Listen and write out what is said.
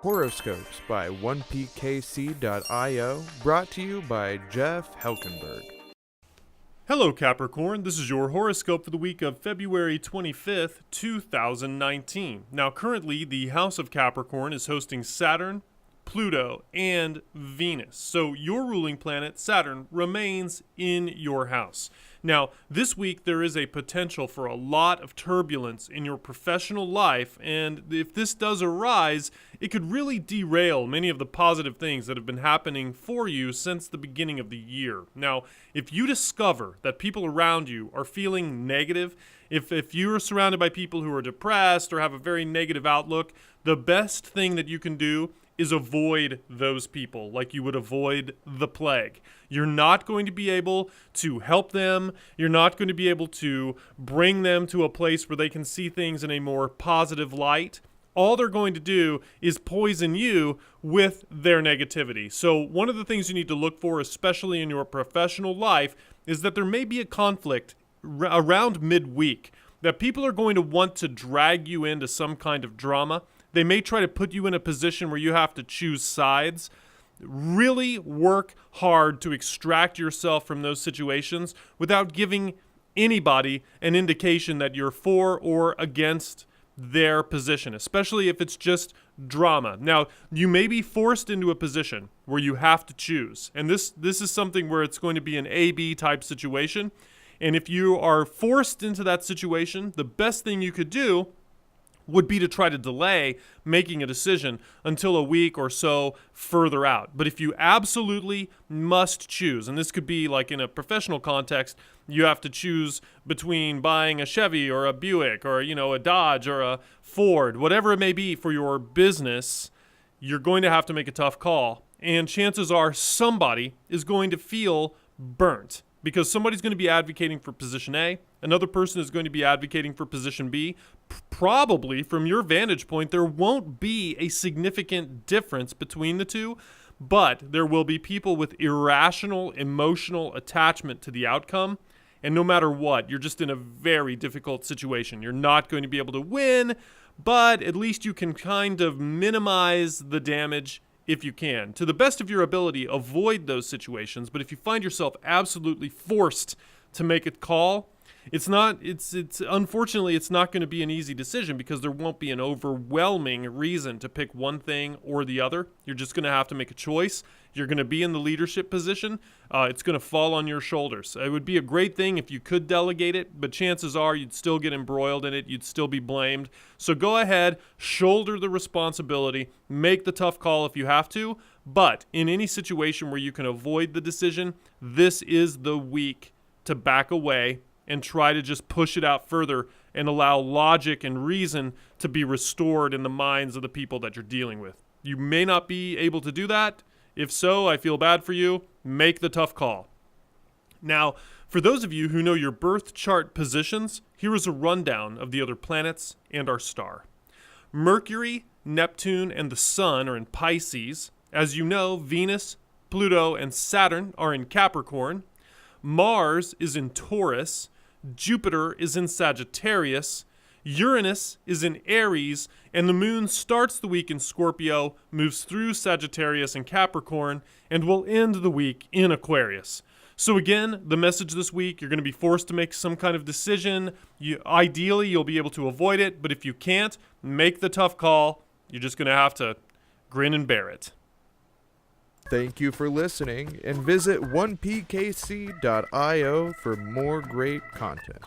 Horoscopes by 1pkc.io, brought to you by Jeff Helkenberg. Hello Capricorn, this is your horoscope for the week of February 25th, 2019. Now currently the House of Capricorn is hosting Saturn, Pluto, and Venus. So your ruling planet, Saturn, remains in your house. Now, this week there is a potential for a lot of turbulence in your professional life, and if this does arise, it could really derail many of the positive things that have been happening for you since the beginning of the year. Now, if you discover that people around you are feeling negative, if you're surrounded by people who are depressed or have a very negative outlook, the best thing that you can do is avoid those people like you would avoid the plague. You're not going to be able to help them. You're not going to be able to bring them to a place where they can see things in a more positive light. All they're going to do is poison you with their negativity. So one of the things you need to look for, especially in your professional life, is that there may be a conflict around midweek, that people are going to want to drag you into some kind of drama. They may try to put you in a position where you have to choose sides. Really work hard to extract yourself from those situations without giving anybody an indication that you're for or against their position, especially if it's just drama. Now, you may be forced into a position where you have to choose. And this is something where it's going to be an A-B type situation. And if you are forced into that situation, the best thing you could do would be to try to delay making a decision until a week or so further out. But if you absolutely must choose, and this could be like in a professional context, you have to choose between buying a Chevy or a Buick or, a Dodge or a Ford, whatever it may be for your business, you're going to have to make a tough call. And chances are somebody is going to feel burnt, because somebody's going to be advocating for position A, another person is going to be advocating for position B. Probably, from your vantage point, there won't be a significant difference between the two, but there will be people with irrational emotional attachment to the outcome, and no matter what, you're just in a very difficult situation. You're not going to be able to win, but at least you can kind of minimize the damage if you can. To the best of your ability, avoid those situations. But if you find yourself absolutely forced to make a call, unfortunately, it's not going to be an easy decision, because there won't be an overwhelming reason to pick one thing or the other. You're just going to have to make a choice. You're going to be in the leadership position. It's going to fall on your shoulders. It would be a great thing if you could delegate it, but chances are you'd still get embroiled in it. You'd still be blamed. So go ahead, shoulder the responsibility, make the tough call if you have to. But in any situation where you can avoid the decision, this is the week to back away and try to just push it out further and allow logic and reason to be restored in the minds of the people that you're dealing with. You may not be able to do that. If so, I feel bad for you. Make the tough call. Now, for those of you who know your birth chart positions, here is a rundown of the other planets and our star. Mercury, Neptune, and the Sun are in Pisces. As you know, Venus, Pluto, and Saturn are in Capricorn. Mars is in Taurus. Jupiter is in Sagittarius. Uranus is in Aries, and the moon starts the week in Scorpio, moves through Sagittarius and Capricorn, and will end the week in Aquarius. So again, the message this week, you're going to be forced to make some kind of decision. Ideally, you'll be able to avoid it, but if you can't, make the tough call. You're just going to have to grin and bear it. Thank you for listening, and visit 1pkc.io for more great content.